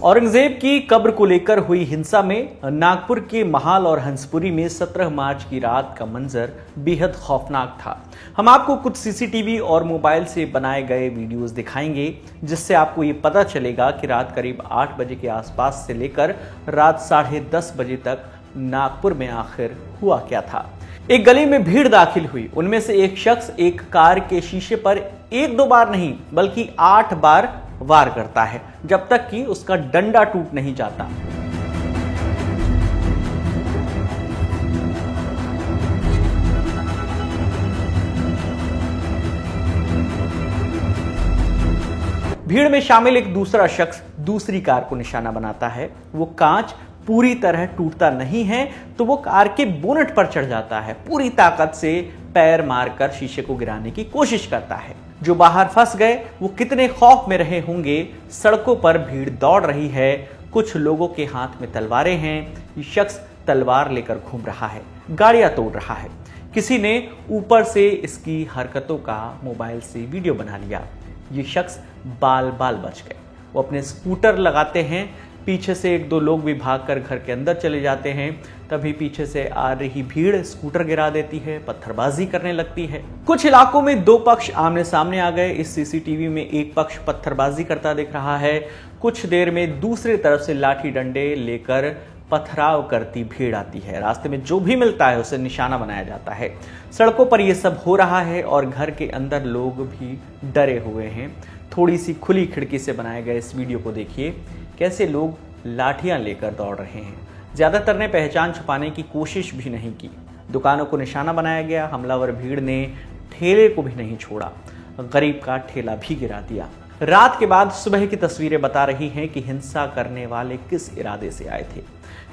औरंगजेब की कब्र को लेकर हुई हिंसा में नागपुर के महाल और हंसपुरी में 17 मार्च की रात का मंजर बेहद खौफनाक था। हम आपको कुछ सीसीटीवी और मोबाइल से बनाए गए वीडियोस दिखाएंगे, जिससे आपको ये पता चलेगा कि रात करीब 8 बजे के आसपास से लेकर रात 10:30 बजे तक नागपुर में आखिर हुआ क्या था। एक गली में भीड़ दाखिल हुई। उनमें से एक शख्स एक कार के शीशे पर 1-2 बार नहीं बल्कि 8 बार वार करता है, जब तक कि उसका डंडा टूट नहीं जाता। भीड़ में शामिल एक दूसरा शख्स दूसरी कार को निशाना बनाता है। वो कांच पूरी तरह टूटता नहीं है तो वो कार के बोनट पर चढ़ जाता है। पूरी ताकत से पैर मारकर शीशे को गिराने की कोशिश करता है। जो बाहर फंस गए वो कितने खौफ में रहे होंगे। सड़कों पर भीड़ दौड़ रही है, कुछ लोगों के हाथ में तलवारें हैं। ये शख्स तलवार लेकर घूम रहा है, गाड़ियां तोड़ रहा है। किसी ने ऊपर से इसकी हरकतों का मोबाइल से वीडियो बना लिया। ये शख्स बाल बाल बच गए। वो अपने स्कूटर लगाते हैं, पीछे से 1-2 लोग भी भागकर घर के अंदर चले जाते हैं। तभी पीछे से आ रही भीड़ स्कूटर गिरा देती है, पत्थरबाजी करने लगती है। कुछ इलाकों में 2 पक्ष आमने सामने आ गए। इस सीसीटीवी में एक पक्ष पत्थरबाजी करता दिख रहा है। कुछ देर में दूसरी तरफ से लाठी डंडे लेकर पथराव करती भीड़ आती है। रास्ते में जो भी मिलता है उसे निशाना बनाया जाता है। सड़कों पर यह सब हो रहा है और घर के अंदर लोग भी डरे हुए हैं। थोड़ी सी खुली खिड़की से बनाए गए इस वीडियो को देखिए, कैसे लोग लाठियां लेकर दौड़ रहे हैं। ज्यादातर ने पहचान छुपाने की कोशिश भी नहीं की। दुकानों को निशाना बनाया गया। हमलावर भीड़ ने ठेले को भी नहीं छोड़ा, गरीब का ठेला भी गिरा दिया। रात के बाद सुबह की तस्वीरें बता रही हैं कि हिंसा करने वाले किस इरादे से आए थे।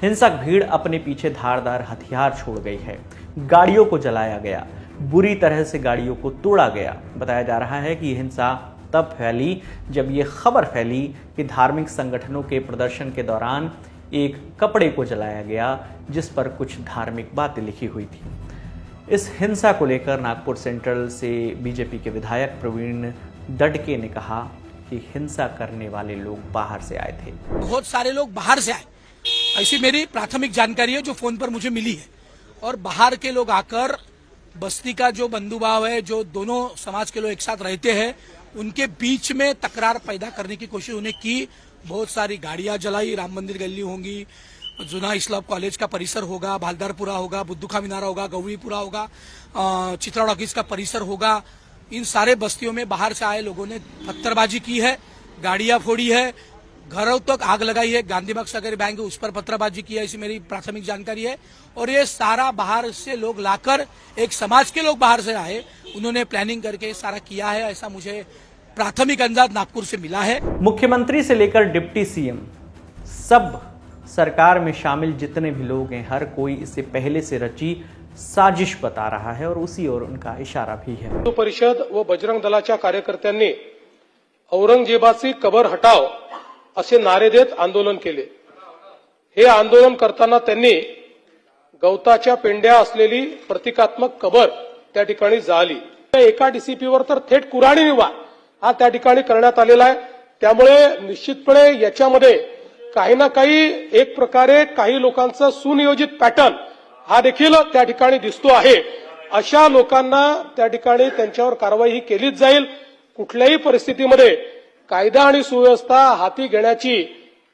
हिंसक भीड़ अपने पीछे धारदार हथियार छोड़ गई है। गाड़ियों को जलाया गया, बुरी तरह से गाड़ियों को तोड़ा गया। बताया जा रहा है कि हिंसा तब फैली जब ये खबर फैली कि धार्मिक संगठनों के प्रदर्शन के दौरान एक कपड़े को जलाया गया जिस पर कुछ धार्मिक बातें लिखी हुई थी। इस हिंसा को लेकर नागपुर सेंट्रल से बीजेपी के विधायक प्रवीण दटके ने कहा कि हिंसा करने वाले लोग बाहर से आए थे। बहुत सारे लोग बाहर से आए, ऐसी मेरी प्राथमिक जानकारी है जो फोन पर मुझे मिली है। और बाहर के लोग आकर बस्ती का जो बंधुभाव है, जो दोनों समाज के लोग एक साथ रहते हैं, उनके बीच में तकरार पैदा करने की कोशिश उन्हें की। बहुत सारी गाड़ियां जलाई, राम मंदिर गली होंगी, जुना इस्लाम कॉलेज का परिसर होगा, भालदारपुरा होगा, बुद्धूखा मीनारा होगा, गौरीपुरा होगा, चित्रा टॉकीज का परिसर होगा। इन सारे बस्तियों में बाहर से आए लोगों ने पत्थरबाजी की है, गाड़ियां फोड़ी है, घरों तक आग लगाई है। गांधीबाग सहकारी बैंक उस पर पत्थरबाजी की है, ऐसी मेरी प्राथमिक जानकारी है। और ये सारा बाहर से लोग लाकर, एक समाज के लोग बाहर से आए, उन्होंने प्लानिंग करके सारा किया है, ऐसा मुझे प्राथमिक अंदाज नागपुर से मिला है। मुख्यमंत्री से लेकर डिप्टी सीएम, सब सरकार में शामिल जितने भी लोग हैं, हर कोई इसे पहले से रची साजिश बता रहा है और उसी ओर उनका इशारा भी है। हिंदू परिषद व बजरंग दलाच्या कार्यकर्त्यांनी औरंगजेबाची कबर हटाव असे नारे देत आंदोलन केले। हे आंदोलन करताना त्यांनी गवताच्या पेंड्या असलेली प्रतिकात्मक कबर त्या ठिकाणी जाळली। एका डीसीपीवर तर थेट कुऱ्हाडी विवाह हा त्या ठिकाणी करण्यात आलेला आहे। त्यामुळे निश्चितपणे याच्यामध्ये काही ना काही एक प्रकारे काही लोकांचा सुनियोजित पॅटर्न हा देखील त्या ठिकाणी दिसतो आहे। अशा लोकांना त्या ठिकाणी त्यांच्यावर कारवाई ही केलीच जाईल। कुठल्याही परिस्थितीमध्ये कायदा आणि सुव्यवस्था हाती घेण्याची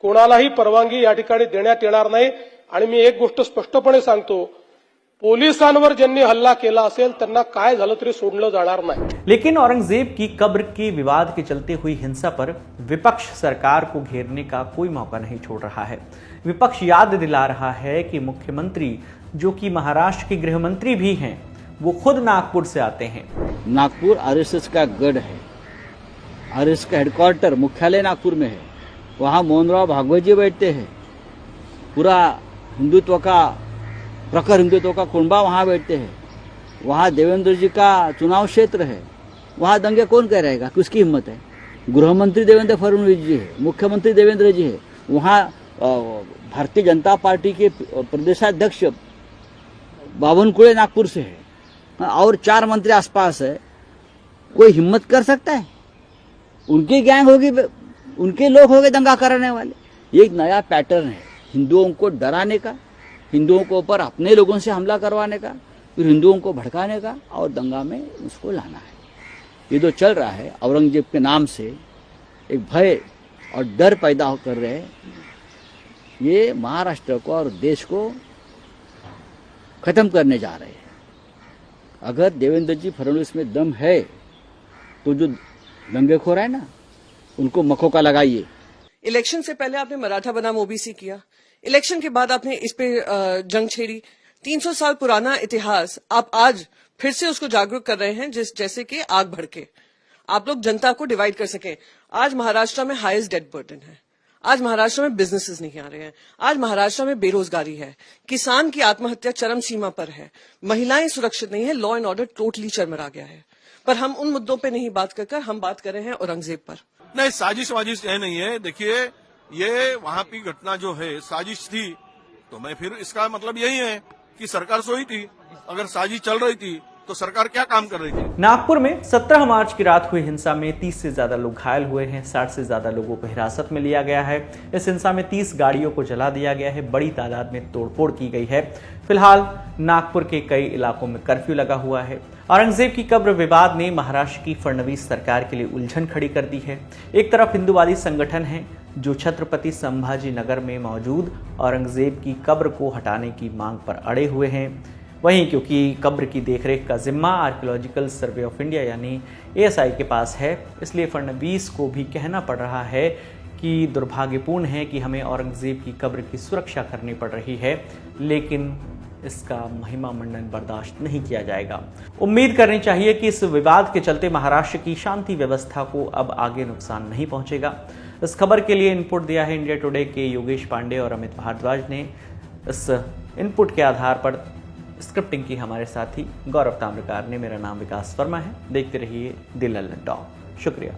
कोणालाही परवानगी या ठिकाणी देण्यात येणार नाही। आणि मी एक गोष्ट स्पष्टपणे सांगतो, पोलिसांवर ज्यांनी हल्ला केला असेल त्यांना काय झालं तरी सोडलं जाणार नाही। लेकिन औरंगजेब की कब्र के विवाद के चलते हुई हिंसा पर विपक्ष सरकार को घेरने का कोई मौका नहीं छोड़ रहा है। विपक्ष याद दिला रहा है कि मुख्यमंत्री, जो कि महाराष्ट्र के गृह मंत्री भी हैं, वो खुद नागपुर से आते हैं। नागपुर आरएसएस का गढ़ है, आरएसएस का हेडक्वार्टर मुख्यालय नागपुर में है। वहाँ मोहनराव भागवत जी बैठते हैं। पूरा हिंदुत्व का, प्रखर हिंदुत्व का कुंबा वहाँ बैठते हैं। वहाँ देवेंद्र जी का चुनाव क्षेत्र है। वहाँ दंगे कौन कह रहेगा कि उसकी हिम्मत है? गृह मंत्री देवेंद्र फडणवीस जी है, मुख्यमंत्री देवेंद्र जी है। वहाँ भारतीय जनता पार्टी के प्रदेशाध्यक्ष बावनकुळे नागपुर से है और 4 मंत्री आसपास है। कोई हिम्मत कर सकता है? उनकी गैंग होगी, उनके लोग हो गए दंगा करने वाले। ये एक नया पैटर्न है हिंदुओं को डराने का, हिंदुओं को ऊपर अपने लोगों से हमला करवाने का, फिर हिंदुओं को भड़काने का और दंगा में उसको लाना है। ये जो चल रहा है औरंगजेब के नाम से एक भय और डर पैदा कर रहे हैं, ये महाराष्ट्र को और देश को खत्म करने जा रहे हैं। अगर देवेंद्र जी फडणवीस में दम है तो जो दंगेखोर है ना, उनको मखौका लगाइए। इलेक्शन से पहले आपने मराठा बनाम ओबीसी किया, इलेक्शन के बाद आपने इस पे जंग छेड़ी। 300 साल पुराना इतिहास आप आज फिर से उसको जागरूक कर रहे हैं, जैसे कि आग भड़के। आप लोग जनता को डिवाइड कर सकें। आज महाराष्ट्र में हाईएस्ट डेथ बर्डन है, आज महाराष्ट्र में बिजनेसेस नहीं आ रहे हैं, आज महाराष्ट्र में बेरोजगारी है, किसान की आत्महत्या चरम सीमा पर है, महिलाएं सुरक्षित नहीं है, लॉ एंड ऑर्डर टोटली चरमरा गया है। पर हम उन मुद्दों पे नहीं बात कर, हम बात कर रहे हैं औरंगजेब पर। नहीं, साजिश वाजिश ये नहीं है। देखिए, ये वहां की घटना जो है साजिश थी, तो मैं फिर इसका मतलब यही है कि सरकार सोई थी। अगर साजिश चल रही थी तो सरकार क्या काम कर रही थी? नागपुर में 17 मार्च की रात हुई हिंसा में 30 से ज्यादा लोग घायल हुए हैं, 60 से ज्यादा लोगों को हिरासत में लिया गया है। इस हिंसा में 30 गाड़ियों को जला दिया गया है, बड़ी तादाद में तोड़फोड़ की गई है। फिलहाल नागपुर के कई इलाकों में कर्फ्यू लगा हुआ है। औरंगजेब की कब्र विवाद ने महाराष्ट्र की फडणवीस सरकार के लिए उलझन खड़ी कर दी है। एक तरफ हिंदूवादी संगठन है जो छत्रपति संभाजी नगर में मौजूद औरंगजेब की कब्र को हटाने की मांग पर अड़े हुए हैं। वहीं क्योंकि कब्र की देखरेख का जिम्मा आर्कियोलॉजिकल सर्वे ऑफ इंडिया यानी एएसआई के पास है, इसलिए फडणवीस को भी कहना पड़ रहा है कि दुर्भाग्यपूर्ण है कि हमें औरंगजेब की कब्र की सुरक्षा करनी पड़ रही है, लेकिन इसका महिमा मंडन बर्दाश्त नहीं किया जाएगा। उम्मीद करनी चाहिए कि इस विवाद के चलते महाराष्ट्र की शांति व्यवस्था को अब आगे नुकसान नहीं पहुंचेगा। इस खबर के लिए इनपुट दिया है इंडिया टुडे के योगेश पांडे और अमित भारद्वाज ने। इस इनपुट के आधार पर स्क्रिप्टिंग की हमारे साथी गौरव ताम्रकार ने। मेरा नाम विकास वर्मा है। देखते रहिए दिल टॉक। शुक्रिया।